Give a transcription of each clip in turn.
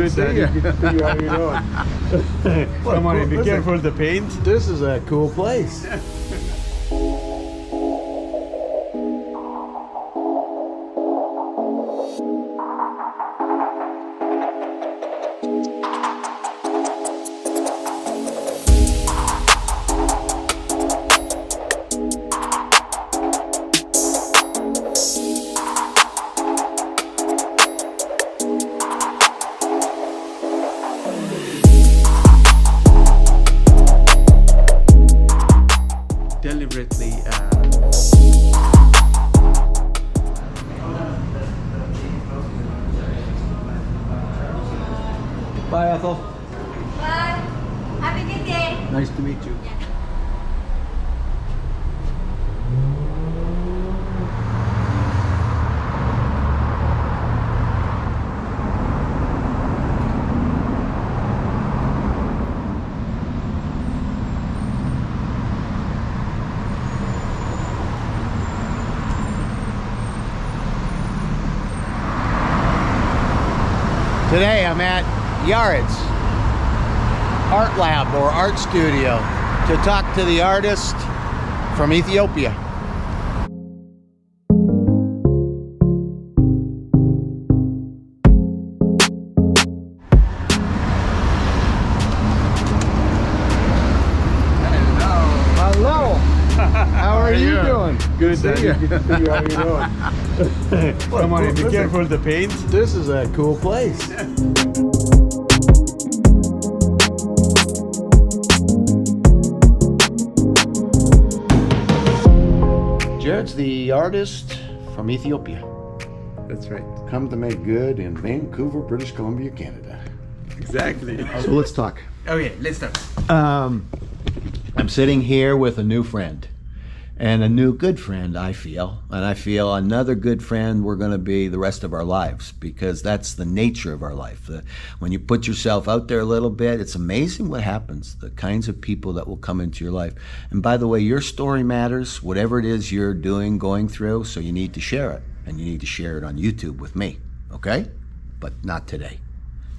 Good to see you. How you doing? Come on, be careful the paint. This is a cool place. Deliberately Bye, Ethel. Bye. Have a good day. Nice to meet you. Today I'm at Yared's art lab or art studio to talk to the artist from Ethiopia. Hello. How are you doing? Good to see you. How you doing? Come on, be careful the paint. This is a cool place. Yared's the artist from Ethiopia. That's right. Come to make good in Vancouver, British Columbia, Canada. Exactly. So let's talk. Okay, let's start. I'm sitting here with a new friend, and a new good friend, I feel. And I feel another good friend we're going to be the rest of our lives, because that's the nature of our life. When you put yourself out there a little bit, it's amazing what happens, the kinds of people that will come into your life. And by the way, your story matters, whatever it is you're doing, going through, so you need to share it. And you need to share it on YouTube with me, okay? But not today.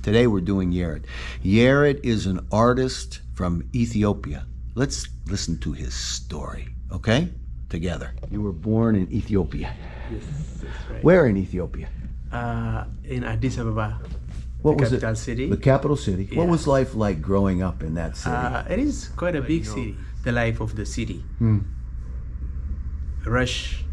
Today we're doing Yared. Yared is an artist from Ethiopia. Let's listen to his story, okay? Together. You were born in Ethiopia. Yes, that's right. Where in Ethiopia? In Addis Ababa, What was capital it? city. The capital city. Yeah. What was life like growing up in that city? It is quite a big city. The life of the city. Rush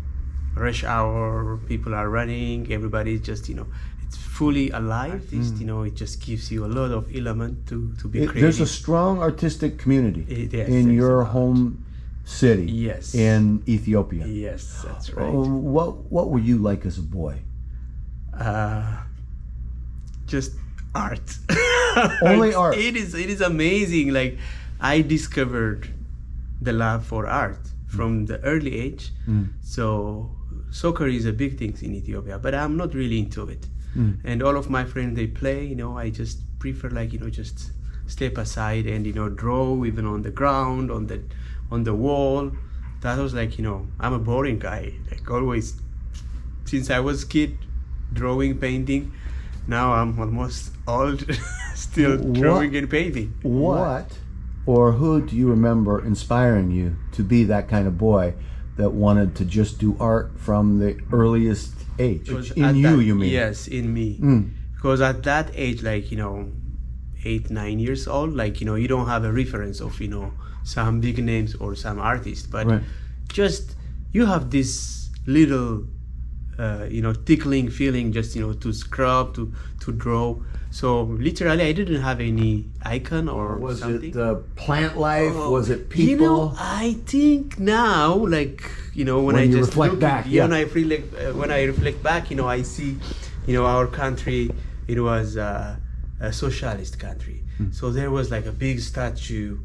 hour. People are running. Everybody's just it's fully alive. It just gives you a lot of element to be creative. There's a strong artistic community Yes, in there's your a lot. home city. Yes. In Ethiopia. Yes, that's right. What were you like as a boy? Just art. Only art. It is amazing. Like, I discovered the love for art from the early age. So soccer is a big thing in Ethiopia, but I'm not really into it. And all of my friends, they play. I just prefer just step aside and draw even on the ground, on the wall. That was I'm a boring guy. Like, always, since I was kid, drawing, painting. Now I'm almost old, still drawing and painting. What or who do you remember inspiring you to be that kind of boy that wanted to just do art from the earliest age? In you, you mean? Yes, in me. Because at that age, 8, 9 years old, you don't have a reference of, some big names or some artists, but just you have this little tickling feeling, just to scrub, to draw. So literally I didn't have any icon or Was something. it the plant life? Was it people? I think now, when I you just reflect look, back, when I reflect back, I see, our country, it was a socialist country. So there was a big statue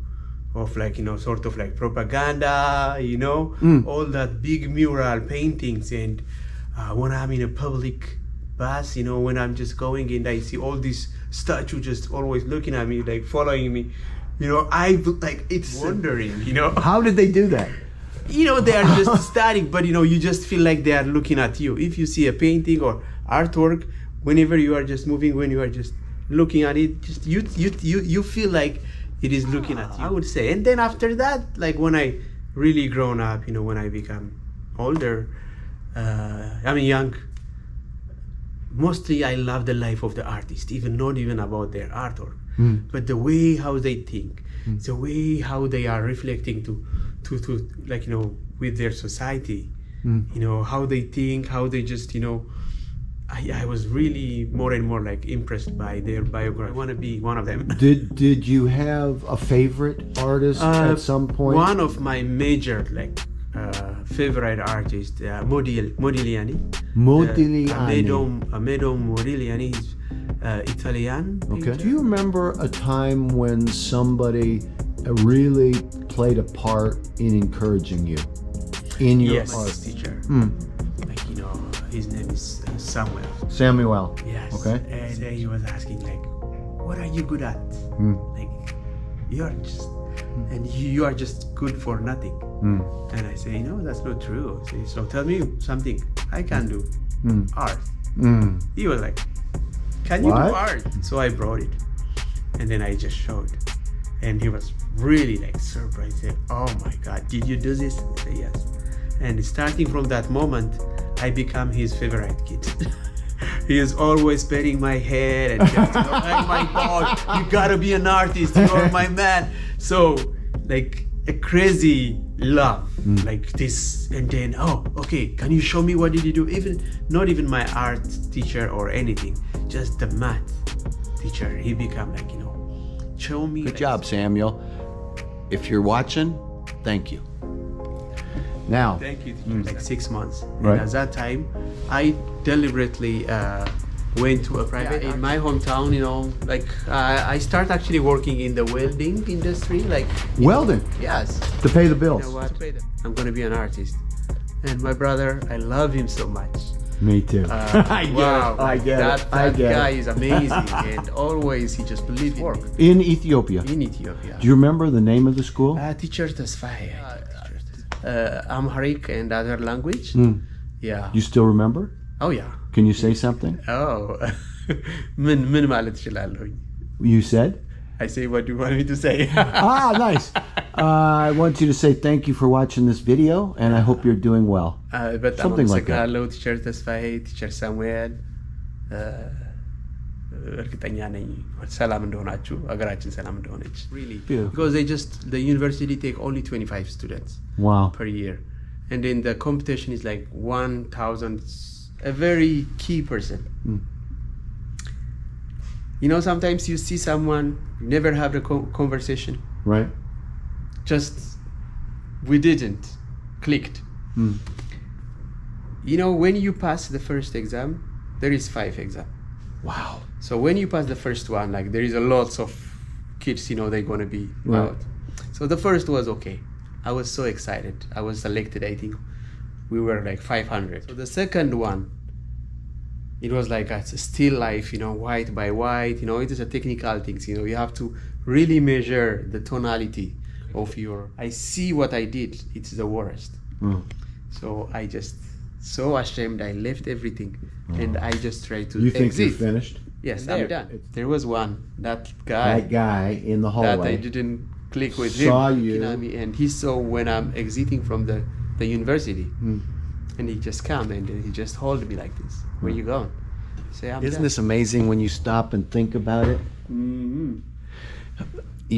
of sort of propaganda, all that big mural paintings. And when I'm in a public bus, when I'm just going and I see all these statues just always looking at me, following me, I it's wondering, How did they do that? they are just static, but you just feel like they are looking at you. If you see a painting or artwork, whenever you are just moving, when you are just looking at it, just you feel like it is looking at you, I would say. And then after that, like when I really grown up, when I become older, young, mostly I love the life of the artist, not even about their artwork, but the way how they think, the way how they are reflecting to like, with their society, how they think, how they just, I was really more and more like impressed by their biography. I want to be one of them. Did you have a favorite artist at some point? One of my major favorite artists, Modigliani. Amedeo Modigliani. He's Italian. Okay. Do you remember a time when somebody really played a part in encouraging you in your art? Yes, teacher. Like, his name is Samuel. Yes. Okay. And he was asking like, what are you good at? Like, you're just, and you are just good for nothing. And I say, that's not true. I say, so tell me something I can do. Art. He was like, can you do art? So I brought it, and then I just showed, and he was really like surprised. He said, oh my God, did you do this? I said, yes. And starting from that moment, I become his favorite kid. He is always patting my head and just, oh my God, you gotta be an artist, you're my man. So like a crazy love like this. And then, oh, okay, can you show me what did you do? Not even my art teacher or anything, just the math teacher. He become like, show me. Good job, Samuel. If you're watching, thank you. Now, thank you. Like 6 months. Right. And at that time, I deliberately went to a private in my hometown. I start actually working in the welding industry. Like welding. Yes. To pay the bills. You know what? I'm gonna be an artist. And my brother, I love him so much. Me too. I get it. That guy is amazing, and always he just believes in work. In Ethiopia. In Ethiopia. Do you remember the name of the school? Teacher Tesfaye. Amharic and other language. Yeah. You still remember? Oh yeah. Can you say something? Oh. ምን ማለት እችላለሁኝ? You said? I say what do you want me to say? Nice. I want you to say thank you for watching this video, and I hope you're doing well. Something like that. Hello, teacher Tesfaye, teacher Samuel. እርግጠኛ ነኝ ሰላም እንደሆናችሁ ሀገራችን ሰላም እንደሆነች really beautiful. Because the university take only 25 students per year, and then the competition is like 1,000, a very key person. Sometimes you see someone, you never have the conversation, right? Just we didn't clicked. When you pass the first exam, there is 5 exams. Wow. So when you pass the first one, like there is a lots of kids, they're gonna be out. So the first was okay. I was so excited. I was selected. I think we were like 500. So the second one, it was like a still life, white by white. It is a technical things. You have to really measure the tonality of your. I see what I did. It's the worst. So I just so ashamed. I left everythking, and I just tried to. You think exit. you're finished? Yes, I'm done. There was one, that guy in the hallway that I didn't click with saw him, you, and he saw when I'm exiting from the university, and he just come and he just hold me like this. Where you going? Say, I'm Isn't done. this amazing when you stop and think about it?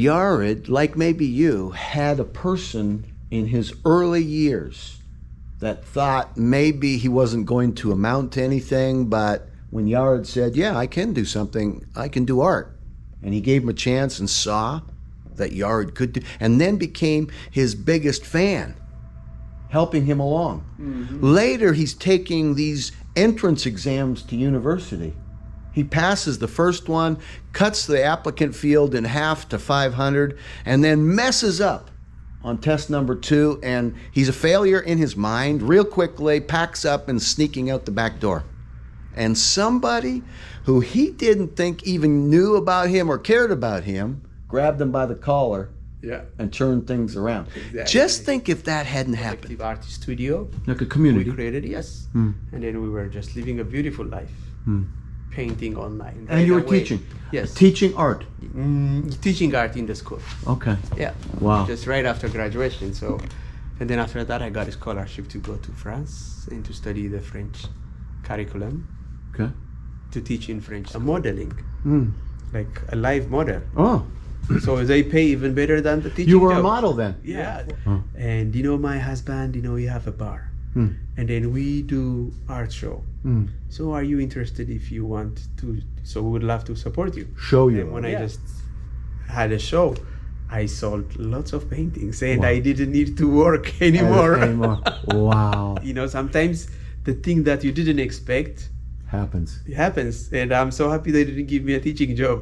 Yared, like maybe you, had a person in his early years that thought maybe he wasn't going to amount to anything, but when Yared said, yeah, I can do something, I can do art, and he gave him a chance and saw that Yared could do, and then became his biggest fan, helping him along. Later, he's taking these entrance exams to university. He passes the first one, cuts the applicant field in half to 500, and then messes up on test number 2, and he's a failure in his mind. Real quickly, packs up and sneaking out the back door. And somebody who he didn't think even knew about him or cared about him grabbed him by the collar and turned things around. Exactly. Just think if that hadn't happened. Collective Artist Studio. Like a community. We created, yes. And then we were just living a beautiful life. painting online. And you were teaching? Yes. Teaching art? Teaching art in the school. Okay. Yeah. Wow. Just right after graduation. So, and then after that, I got a scholarship to go to France and to study the French curriculum Okay. to teach in French. Modeling, Mm. like a live model. Oh, So they pay even better than the teaching you were a job. model then? Yeah. Oh. And my husband, we have a bar. Mm. And then we do art show. Mm. So are you interested if you want to? So we would love to support you. Show you. And when I just had a show, I sold lots of paintings and I didn't need to work anymore. Wow. Sometimes the thing that you didn't expect Happens. happens. And I'm so happy they didn't give me a teaching job.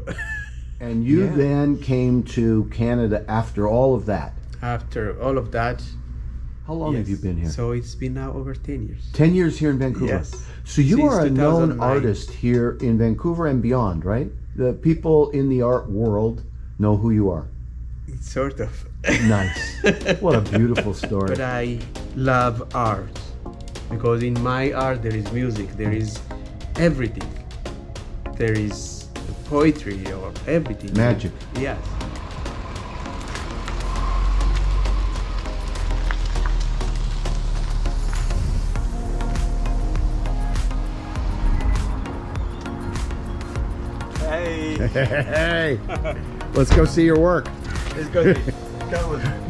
And you then came to Canada after all of that. After all of that. How long have you been here? So it's been now over 10 years. 10 years here in Vancouver. Yes. So you Since are a known 2009. artist here in Vancouver and beyond, right? The people in the art world know who you are. Sort of. Nice. What a beautiful story. But I love art because in my art there is music, there is everything. There is poetry or everything. Magic. Yes. Hey. Hey, let's go see your work. Let's go. Come on.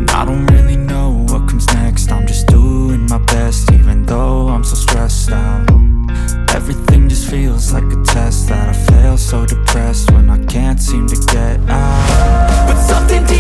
I don't really know what comes next. I'm just doing my best, even though I'm so stressed out. Everything just feels like a test that I fail, so depressed when I can't seem to get out. But something deep